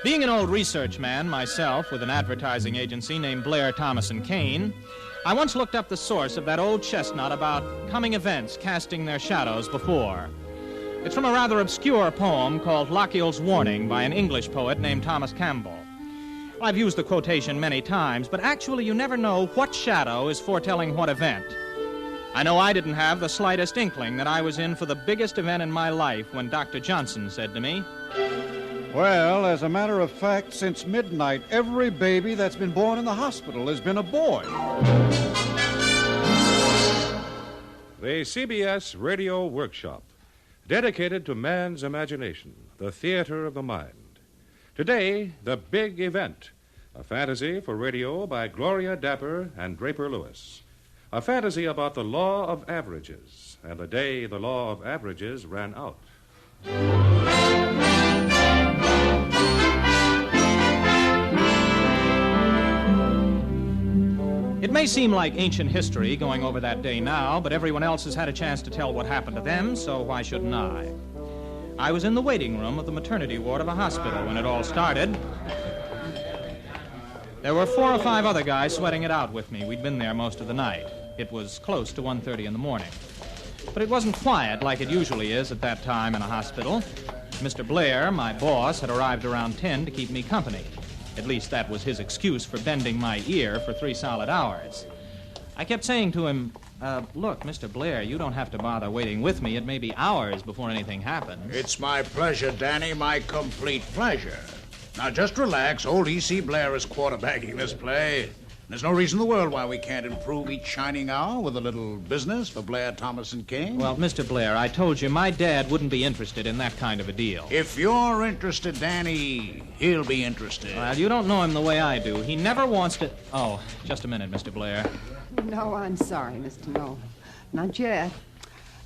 Being an old research man myself with an advertising agency named Blair, Thomas & Kane, I once looked up the source of that old chestnut about coming events casting their shadows before. It's from a rather obscure poem called Lochiel's Warning by an English poet named Thomas Campbell. I've used the quotation many times, but actually you never know what shadow is foretelling what event. I know I didn't have the slightest inkling that I was in for the biggest event in my life when Dr. Johnson said to me, "Well, as a matter of fact, since midnight, every baby that's been born in the hospital has been a boy." The CBS Radio Workshop, dedicated to man's imagination, the theater of the mind. Today, The Big Event, a fantasy for radio by Gloria Dapper and Draper Lewis. A fantasy about the law of averages, and the day the law of averages ran out. It may seem like ancient history going over that day now, but everyone else has had a chance to tell what happened to them, so why shouldn't I? I was in the waiting room of the maternity ward of a hospital when it all started. There were 4 or 5 other guys sweating it out with me. We'd been there most of the night. It was close to 1:30 in the morning. But it wasn't quiet like it usually is at that time in a hospital. Mr. Blair, my boss, had arrived around 10 to keep me company. At least that was his excuse for bending my ear for 3 solid hours. I kept saying to him, look, Mr. Blair, you don't have to bother waiting with me. It may be hours before anything happens. It's my pleasure, Danny, my complete pleasure. Now, just relax. Old E.C. Blair is quarterbacking this play. There's no reason in the world why we can't improve each shining hour with a little business for Blair, Thomas & King. Well, Mr. Blair, I told you my dad wouldn't be interested in that kind of a deal. If you're interested, Danny, he'll be interested. Well, you don't know him the way I do. He never wants to... Oh, just a minute, Mr. Blair. No, I'm sorry, Mr. Noel. Not yet.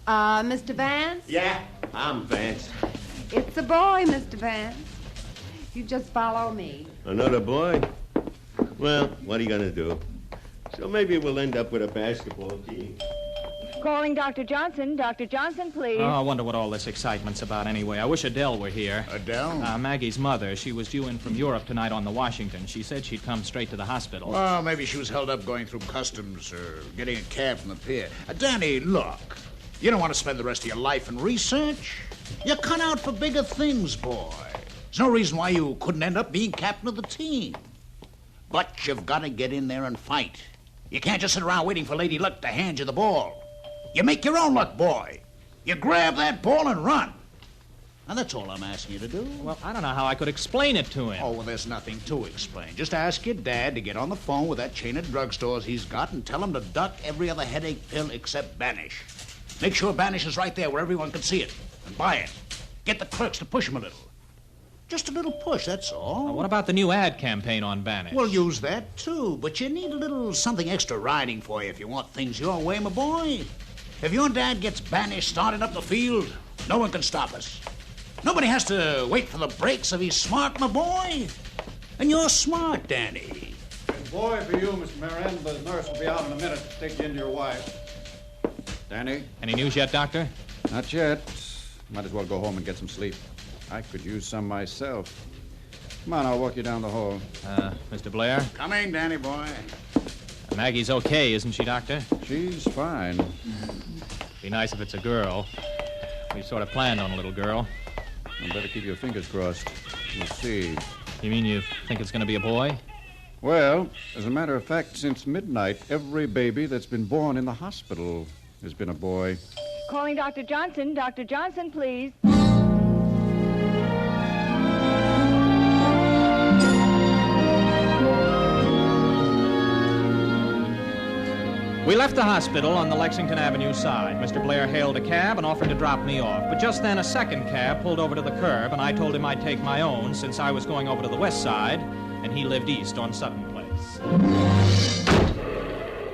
Mr. Vance? Yeah, I'm Vance. It's a boy, Mr. Vance. You just follow me. Another boy? Well, what are you going to do? So maybe we'll end up with a basketball team. Calling Dr. Johnson. Dr. Johnson, please. Oh, I wonder what all this excitement's about anyway. I wish Adele were here. Adele? Maggie's mother. She was due in from Europe tonight on the Washington. She said she'd come straight to the hospital. Well, maybe she was held up going through customs or getting a cab from the pier. Danny, look. You don't want to spend the rest of your life in research. You're cut out for bigger things, boy. There's no reason why you couldn't end up being captain of the team. But you've got to get in there and fight. You can't just sit around waiting for Lady Luck to hand you the ball. You make your own luck, boy. You grab that ball and run. And that's all I'm asking you to do. Well, I don't know how I could explain it to him. Oh, well, there's nothing to explain. Just ask your dad to get on the phone with that chain of drugstores he's got and tell him to duck every other headache pill except Banish. Make sure Banish is right there where everyone can see it. And buy it. Get the clerks to push him a little. Just a little push, that's all. Well, what about the new ad campaign on Banish? We'll use that, too. But you need a little something extra riding for you if you want things your way, my boy. If your dad gets Banish started up the field, no one can stop us. Nobody has to wait for the brakes if he's smart, my boy. And you're smart, Danny. And boy, for you, Mr. Moran, the nurse will be out in a minute to take you into your wife. Danny? Any news yet, Doctor? Not yet. Might as well go home and get some sleep. I could use some myself. Come on, I'll walk you down the hall. Mr. Blair? Coming, Danny boy. Maggie's okay, isn't she, Doctor? She's fine. Be nice if it's a girl. We sort of planned on a little girl. You better keep your fingers crossed. We'll see. You mean you think it's going to be a boy? Well, as a matter of fact, since midnight, every baby that's been born in the hospital has been a boy. Calling Dr. Johnson. Dr. Johnson, please. We left the hospital on the Lexington Avenue side. Mr. Blair hailed a cab and offered to drop me off. But just then a second cab pulled over to the curb, and I told him I'd take my own since I was going over to the west side, and he lived east on Sutton Place.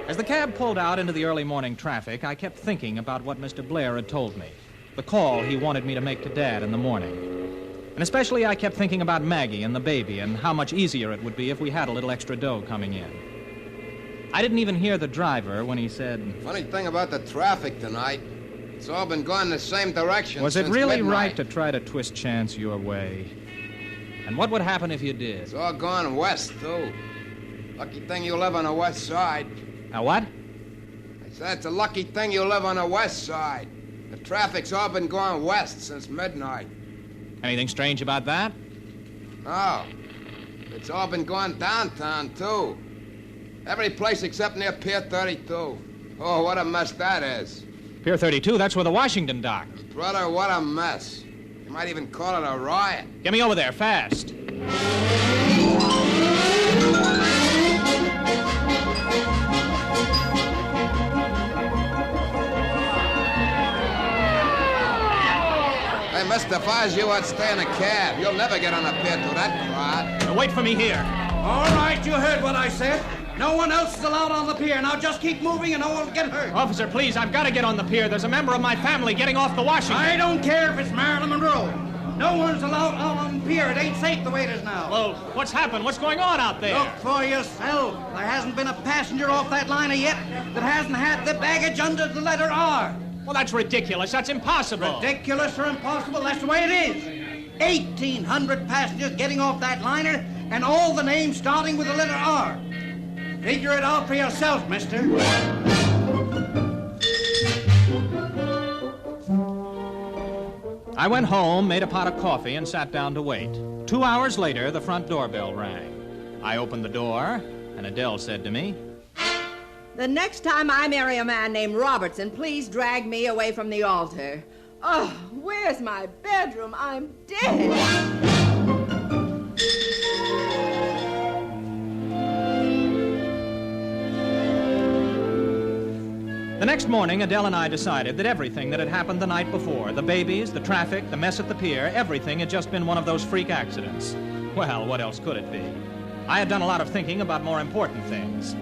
As the cab pulled out into the early morning traffic, I kept thinking about what Mr. Blair had told me, the call he wanted me to make to Dad in the morning. And especially I kept thinking about Maggie and the baby and how much easier it would be if we had a little extra dough coming in. I didn't even hear the driver when he said... Funny thing about the traffic tonight, it's all been going the same direction. Was since it really midnight. right to try to twist chance your way? And what would happen if you did? It's all gone west, too. Lucky thing you live on the west side. Now what? I said it's a lucky thing you live on the west side. The traffic's all been going west since midnight. Anything strange about that? No. It's all been going downtown, too. Every place except near Pier 32. Oh, what a mess that is. Pier 32, that's where the Washington docked. Brother, what a mess. You might even call it a riot. Get me over there, fast. Hey, mister, if I was you, I'd stay in a cab. You'll never get on a pier through that crowd. Now wait for me here. All right, you heard what I said. No one else is allowed on the pier. Now just keep moving and no one will get hurt. Officer, please, I've got to get on the pier. There's a member of my family getting off the Washington. I don't care if it's Marilyn Monroe. No one's allowed out on the pier. It ain't safe the way it is now. Well, what's happened? What's going on out there? Look for yourself. There hasn't been a passenger off that liner yet that hasn't had the baggage under the letter R. Well, that's ridiculous. That's impossible. Ridiculous or impossible, that's the way it is. 1,800 passengers getting off that liner and all the names starting with the letter R. Figure it out for yourself, mister. I went home, made a pot of coffee, and sat down to wait. 2 hours later, the front doorbell rang. I opened the door, and Adele said to me, "The next time I marry a man named Robertson, please drag me away from the altar. Oh, where's my bedroom? I'm dead." The next morning, Adele and I decided that everything that had happened the night before, the babies, the traffic, the mess at the pier, everything had just been one of those freak accidents. Well, what else could it be? I had done a lot of thinking about more important things.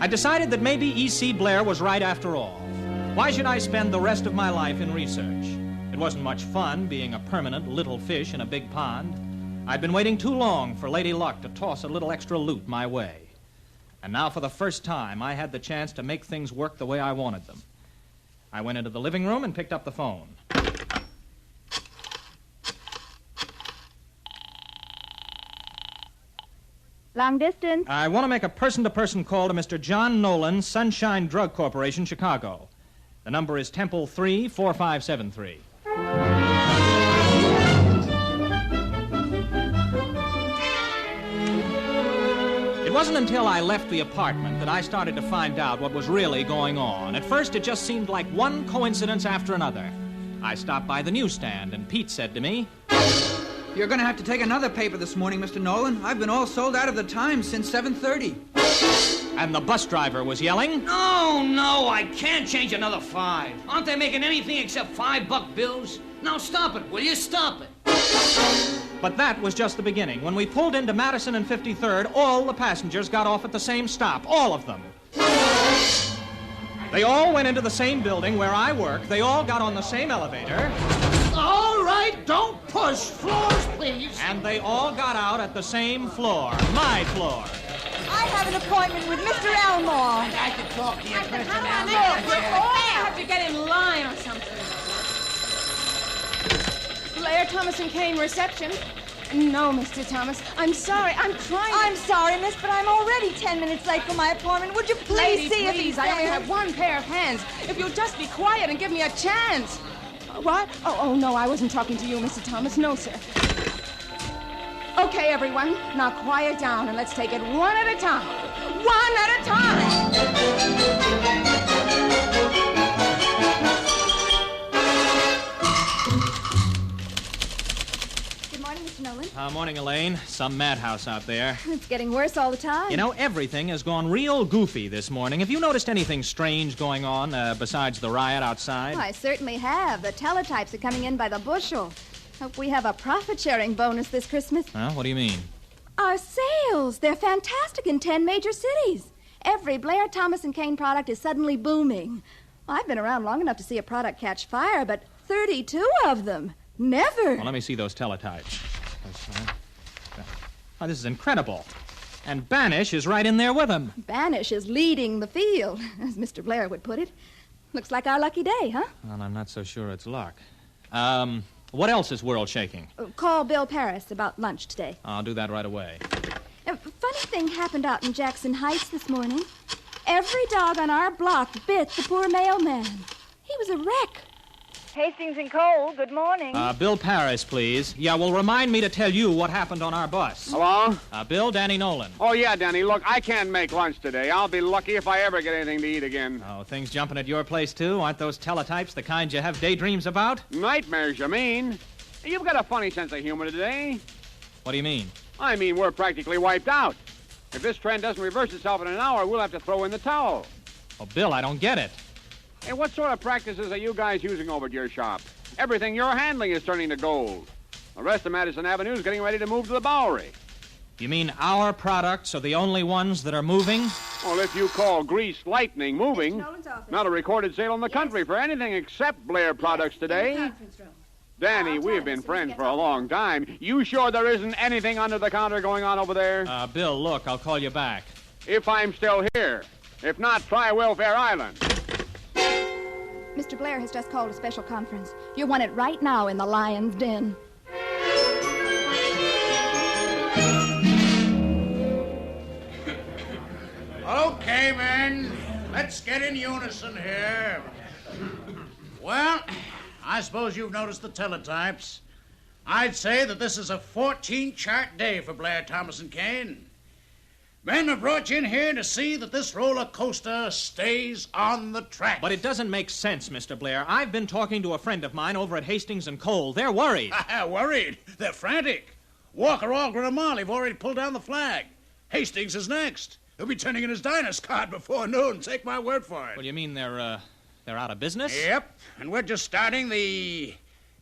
I decided that maybe E.C. Blair was right after all. Why should I spend the rest of my life in research? It wasn't much fun being a permanent little fish in a big pond. I'd been waiting too long for Lady Luck to toss a little extra loot my way. And now, for the first time, I had the chance to make things work the way I wanted them. I went into the living room and picked up the phone. Long distance. I want to make a person-to-person call to Mr. John Nolan, Sunshine Drug Corporation, Chicago. The number is Temple 34573. It wasn't until I left the apartment that I started to find out what was really going on. At first, it just seemed like one coincidence after another. I stopped by the newsstand, and Pete said to me, "You're going to have to take another paper this morning, Mr. Nolan. I've been all sold out of the Times since 7:30. And the bus driver was yelling, No, I can't change another 5. Aren't they making anything except $5 bills? Now stop it, will you? Stop it. But that was just the beginning. When we pulled into Madison and 53rd, all the passengers got off at the same stop. All of them. They all went into the same building where I work. They all got on the same elevator. All right, don't push. Floors, please. And they all got out at the same floor. My floor. I have an appointment with Mr. Elmore. I can talk to you, Mr. I have to get in line or something. Blair, Thomas & Kane reception. No, Mr. Thomas. I'm sorry. I'm trying to... I'm sorry, miss, but I'm already 10 minutes late for my appointment. Would you please Lady, see if please, he's I only there? have one pair of hands. If you'll just be quiet and give me a chance. What? Oh, no, I wasn't talking to you, Mr. Thomas. No, sir. Okay, everyone. Now quiet down and let's take it one at a time. One at a time. Mr. Nolan. Morning, Elaine. Some madhouse out there. It's getting worse all the time. You know, everything has gone real goofy this morning. Have you noticed anything strange going on besides the riot outside? Oh, I certainly have. The teletypes are coming in by the bushel. Hope we have a profit-sharing bonus this Christmas. Huh? What do you mean? Our sales. They're fantastic in 10 major cities. Every Blair, Thomas & Kane product is suddenly booming. Well, I've been around long enough to see a product catch fire, but 32 of them. Never. Well, let me see those teletypes. Oh, this is incredible. And Banish is right in there with them. Banish is leading the field, as Mr. Blair would put it. Looks like our lucky day, huh? Well, I'm not so sure it's luck. Well, What else is world-shaking? Call Bill Paris about lunch today. I'll do that right away. Funny thing happened out in Jackson Heights this morning. Every dog on our block bit the poor mailman. He was a wreck. Hastings and Cole, good morning. Bill Paris, please. Yeah, well, remind me to tell you what happened on our bus. Hello? Bill, Danny Nolan. Oh, yeah, Danny. Look, I can't make lunch today. I'll be lucky if I ever get anything to eat again. Oh, things jumping at your place, too? Aren't those teletypes the kind you have daydreams about? Nightmares, you mean? You've got a funny sense of humor today. What do you mean? I mean, we're practically wiped out. If this trend doesn't reverse itself in an hour, we'll have to throw in the towel. Oh, Bill, I don't get it. Hey, what sort of practices are you guys using over at your shop? Everything you're handling is turning to gold. The rest of Madison Avenue is getting ready to move to the Bowery. You mean our products are the only ones that are moving? Well, if you call Greased Lightning moving, not a recorded sale in the country for anything except Blair products today. Danny, we have been friends for a long time. You sure there isn't anything under the counter going on over there? Bill, look, I'll call you back. If I'm still here. If not, try Welfare Island. Mr. Blair has just called a special conference. You want it right now in the Lion's Den. Okay, men. Let's get in unison here. Well, I suppose you've noticed the teletypes. I'd say that this is a 14-chart day for Blair Thomas & Kane. Men have brought you in here to see that this roller coaster stays on the track. But it doesn't make sense, Mr. Blair. I've been talking to a friend of mine over at Hastings and Cole. They're worried. Worried? They're frantic. Walker, Algren, and Marley have already pulled down the flag. Hastings is next. He'll be turning in his diners card before noon. Take my word for it. Well, you mean they're out of business? Yep. And we're just starting the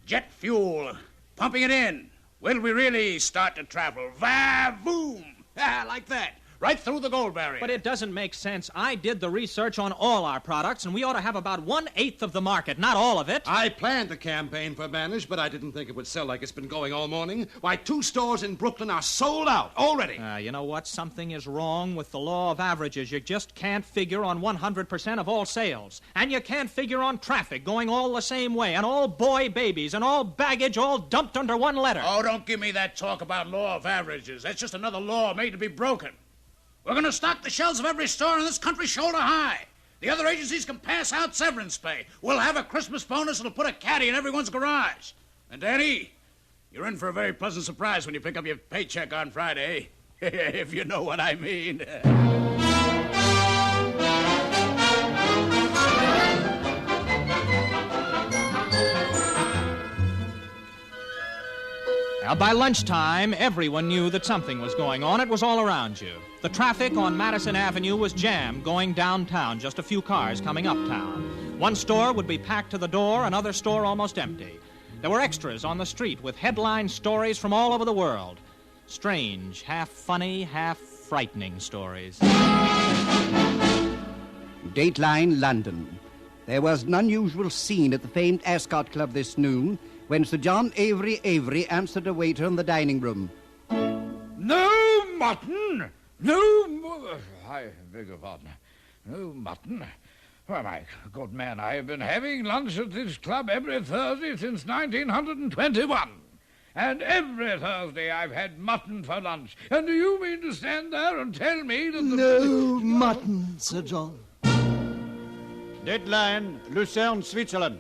jet fuel, pumping it in. When we really start to travel. Va-voom! Like that. Right through the gold barrier. But it doesn't make sense. I did the research on all our products, and we ought to have about 1/8 of the market, not all of it. I planned the campaign for Banish, but I didn't think it would sell like it's been going all morning. Why, 2 stores in Brooklyn are sold out already. You know what? Something is wrong with the law of averages. You just can't figure on 100% of all sales. And you can't figure on traffic going all the same way, and all boy babies, and all baggage all dumped under one letter. Oh, don't give me that talk about law of averages. That's just another law made to be broken. We're going to stock the shelves of every store in this country shoulder high. The other agencies can pass out severance pay. We'll have a Christmas bonus that'll put a caddy in everyone's garage. And, Danny, you're in for a very pleasant surprise when you pick up your paycheck on Friday. If you know what I mean. Now, by lunchtime, everyone knew that something was going on. It was all around you. The traffic on Madison Avenue was jammed going downtown, just a few cars coming uptown. One store would be packed to the door, another store almost empty. There were extras on the street with headline stories from all over the world. Strange, half funny, half frightening stories. Dateline, London. There was an unusual scene at the famed Ascot Club this noon when Sir John Avery answered a waiter in the dining room. No mutton! No... I beg your pardon. No mutton. Why, my good man, I have been having lunch at this club every Thursday since 1921. And every Thursday I've had mutton for lunch. And do you mean to stand there and tell me that the... No mutton, Sir John. Deadline, Lucerne, Switzerland.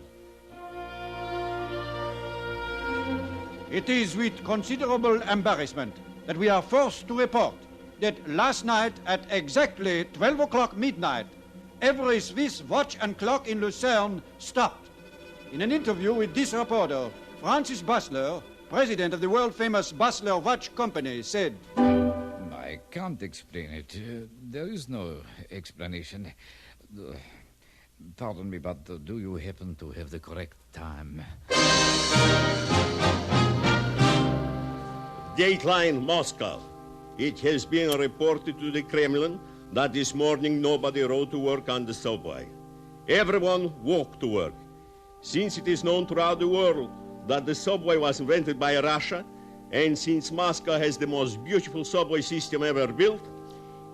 It is with considerable embarrassment that we are forced to report that last night at exactly 12 o'clock midnight, every Swiss watch and clock in Lucerne stopped. In an interview with this reporter, Francis Basler, president of the world-famous Basler Watch Company, said, I can't explain it. There is no explanation. Pardon me, but do you happen to have the correct time? Dateline, Moscow. It has been reported to the Kremlin that this morning nobody rode to work on the subway. Everyone walked to work. Since it is known throughout the world that the subway was invented by Russia, and since Moscow has the most beautiful subway system ever built,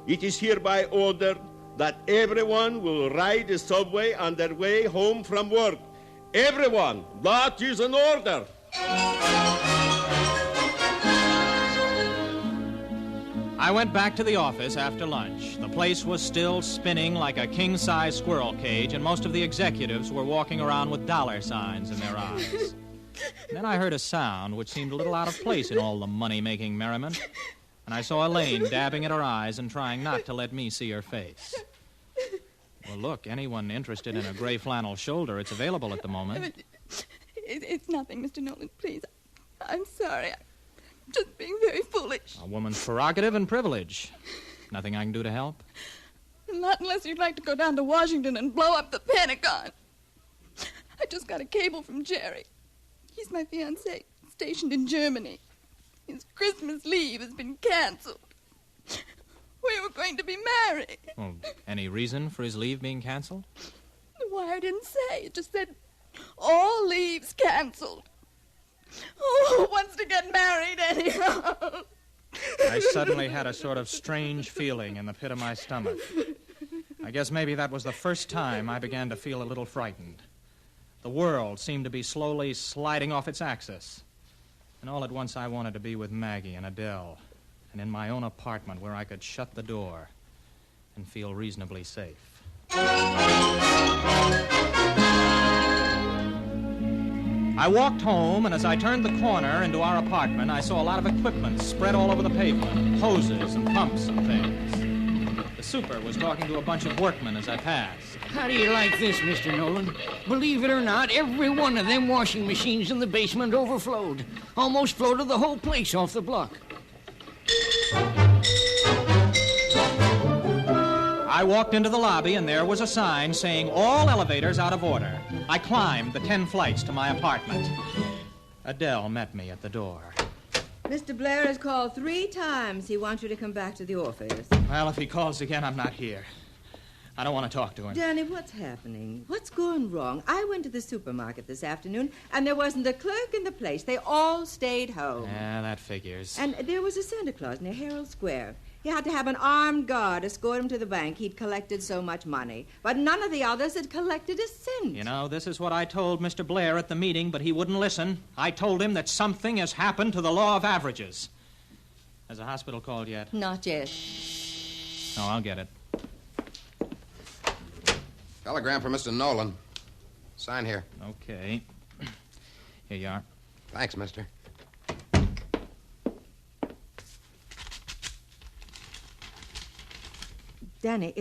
it is hereby ordered that everyone will ride the subway on their way home from work. Everyone, that is an order. I went back to the office after lunch. The place was still spinning like a king-size squirrel cage, and most of the executives were walking around with dollar signs in their eyes. Then I heard a sound which seemed a little out of place in all the money-making merriment, and I saw Elaine dabbing at her eyes and trying not to let me see her face. Well, look, anyone interested in a gray flannel shoulder, it's available at the moment. It's nothing, Mr. Nolan, please. I'm sorry. I'm just being very foolish. A woman's prerogative and privilege. Nothing I can do to help? Not unless you'd like to go down to Washington and blow up the Pentagon. I just got a cable from Jerry. He's my fiancé, stationed in Germany. His Christmas leave has been canceled. We were going to be married. Well, any reason for his leave being canceled? The wire didn't say. It just said, all leaves canceled. Oh, who wants to get married anyhow? I suddenly had a sort of strange feeling in the pit of my stomach. I guess maybe that was the first time I began to feel a little frightened. The world seemed to be slowly sliding off its axis. And all at once I wanted to be with Maggie and Adele, and in my own apartment where I could shut the door and feel reasonably safe. I walked home, and as I turned the corner into our apartment, I saw a lot of equipment spread all over the pavement, hoses and pumps and things. The super was talking to a bunch of workmen as I passed. How do you like this, Mr. Nolan? Believe it or not, every one of them washing machines in the basement overflowed. Almost floated the whole place off the block. I walked into the lobby, and there was a sign saying, all elevators out of order. I climbed the 10 flights to my apartment. Adele met me at the door. Mr. Blair has called 3 times. He wants you to come back to the office. Well, if he calls again, I'm not here. I don't want to talk to him. Danny, what's happening? What's going wrong? I went to the supermarket this afternoon, and there wasn't a clerk in the place. They all stayed home. Yeah, that figures. And there was a Santa Claus near Herald Square. He had to have an armed guard escort him to the bank. He'd collected so much money. But none of the others had collected a cent. You know, this is what I told Mr. Blair at the meeting, but he wouldn't listen. I told him that something has happened to the law of averages. Has the hospital called yet? Not yet. Oh, I'll get it. Telegram for Mr. Nolan. Sign here. Okay. Here you are. Thanks, mister. Danny,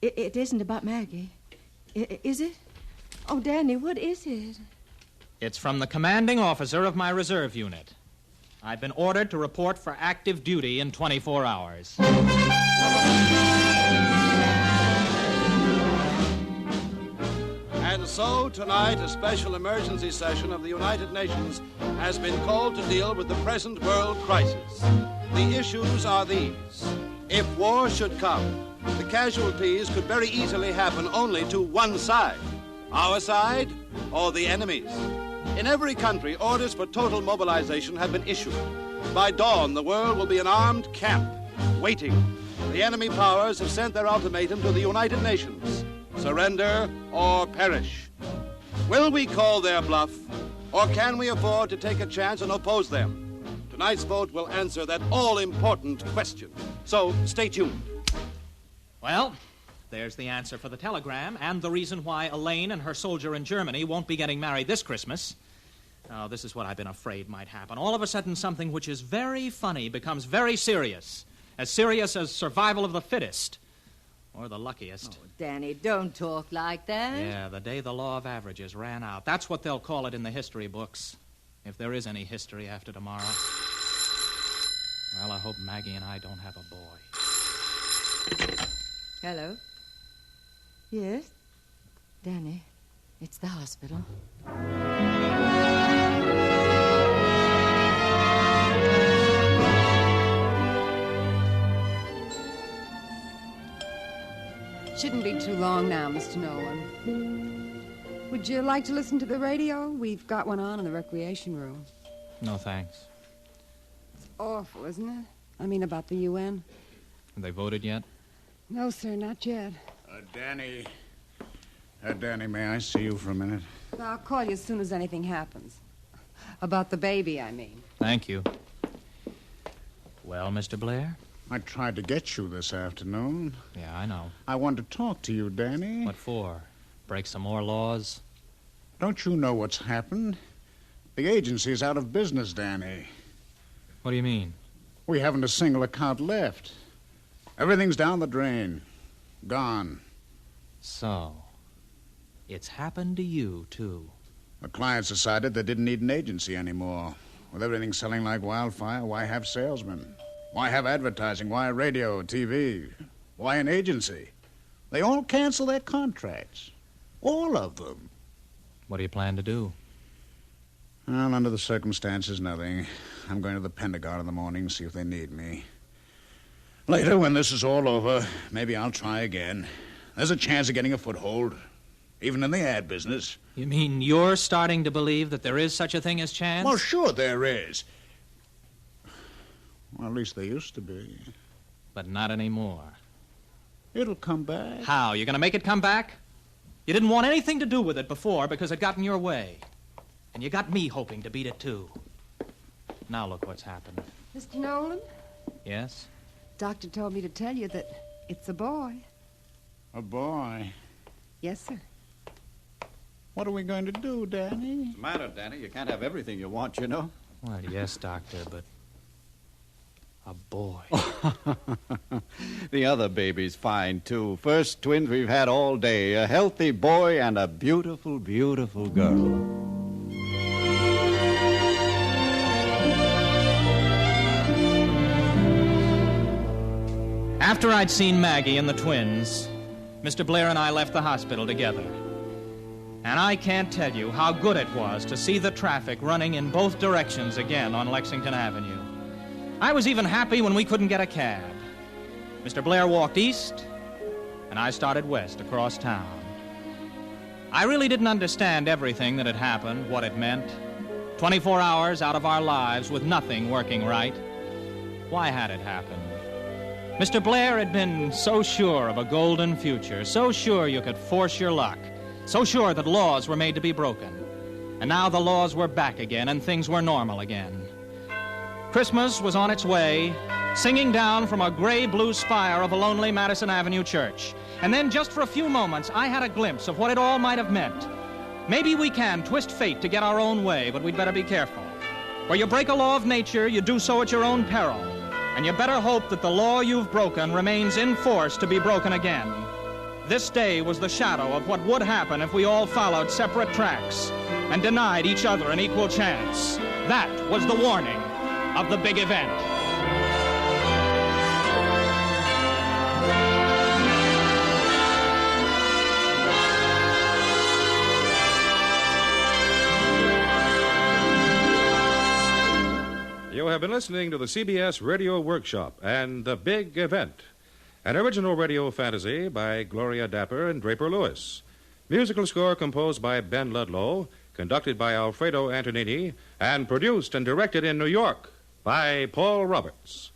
it isn't about Maggie. Is it? Oh, Danny, what is it? It's from the commanding officer of my reserve unit. I've been ordered to report for active duty in 24 hours. And so, tonight, a special emergency session of the United Nations has been called to deal with the present world crisis. The issues are these. If war should come, the casualties could very easily happen only to one side. Our side or the enemy's. In every country, orders for total mobilization have been issued. By dawn, the world will be an armed camp, waiting. The enemy powers have sent their ultimatum to the United Nations. Surrender or perish. Will we call their bluff, or can we afford to take a chance and oppose them? Tonight's vote will answer that all-important question. So, stay tuned. Well, there's the answer for the telegram, and the reason why Elaine and her soldier in Germany won't be getting married this Christmas. Oh, this is what I've been afraid might happen. All of a sudden, something which is very funny becomes very serious as survival of the fittest. Or the luckiest. Oh, Danny, don't talk like that. Yeah, the day the law of averages ran out. That's what they'll call it in the history books. If there is any history after tomorrow. Well, I hope Maggie and I don't have a boy. Hello? Yes? Danny, it's the hospital. Shouldn't be too long now, Mr. Nolan. Would you like to listen to the radio? We've got one on in the recreation room. No, thanks. It's awful, isn't it? I mean, about the UN. Have they voted yet? No, sir, not yet. Danny, may I see you for a minute? I'll call you as soon as anything happens. About the baby, I mean. Thank you. Well, Mr. Blair? I tried to get you this afternoon. Yeah, I know. I wanted to talk to you, Danny. What for? Break some more laws? Don't you know what's happened? The agency's out of business, Danny. What do you mean? We haven't a single account left. Everything's down the drain. Gone. So, it's happened to you, too. The clients decided they didn't need an agency anymore. With everything selling like wildfire, why have salesmen? Why have advertising? Why radio, TV? Why an agency? They all cancel their contracts. All of them. What do you plan to do? Well, under the circumstances, nothing. I'm going to the Pentagon in the morning, see if they need me. Later, when this is all over, maybe I'll try again. There's a chance of getting a foothold, even in the ad business. You mean you're starting to believe that there is such a thing as chance? Well, sure there is. Well, at least there used to be. But not anymore. It'll come back. How? You're going to make it come back? You didn't want anything to do with it before because it got in your way. And you got me hoping to beat it, too. Now look what's happened. Mr. Nolan? Yes? Doctor told me to tell you that it's a boy. A boy? Yes, sir. What are we going to do, Danny? What's the matter, Danny? You can't have everything you want, you know. Well, yes, Doctor, but... a boy. The other baby's fine, too. First twins we've had all day. A healthy boy and a beautiful, beautiful girl. After I'd seen Maggie and the twins, Mr. Blair and I left the hospital together. And I can't tell you how good it was to see the traffic running in both directions again on Lexington Avenue. I was even happy when we couldn't get a cab. Mr. Blair walked east, and I started west across town. I really didn't understand everything that had happened, what it meant. 24 hours out of our lives with nothing working right. Why had it happened? Mr. Blair had been so sure of a golden future, so sure you could force your luck, so sure that laws were made to be broken. And now the laws were back again, and things were normal again. Christmas was on its way, singing down from a gray-blue spire of a lonely Madison Avenue church. And then, just for a few moments, I had a glimpse of what it all might have meant. Maybe we can twist fate to get our own way, but we'd better be careful. Where you break a law of nature, you do so at your own peril. And you better hope that the law you've broken remains in force to be broken again. This day was the shadow of what would happen if we all followed separate tracks and denied each other an equal chance. That was the warning of the big event. You have been listening to the CBS Radio Workshop and The Big Event, an original radio fantasy by Gloria Dapper and Draper Lewis. Musical score composed by Ben Ludlow, conducted by Alfredo Antonini, and produced and directed in New York by Paul Roberts.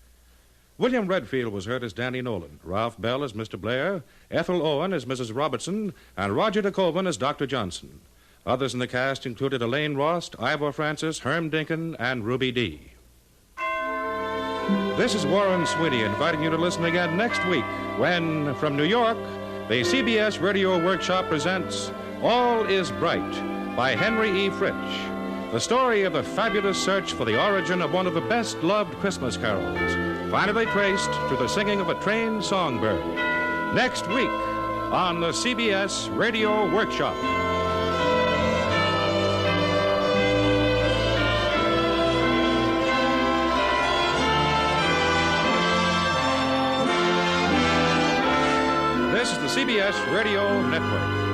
William Redfield was heard as Danny Nolan, Ralph Bell as Mr. Blair, Ethel Owen as Mrs. Robertson, and Roger de Koven as Dr. Johnson. Others in the cast included Elaine Rost, Ivor Francis, Herm Dinkin, and Ruby Dee. This is Warren Sweeney inviting you to listen again next week when, from New York, the CBS Radio Workshop presents All Is Bright by Henry E. Fritsch, the story of the fabulous search for the origin of one of the best-loved Christmas carols, finally traced to the singing of a trained songbird. Next week on the CBS Radio Workshop. This is the CBS Radio Network.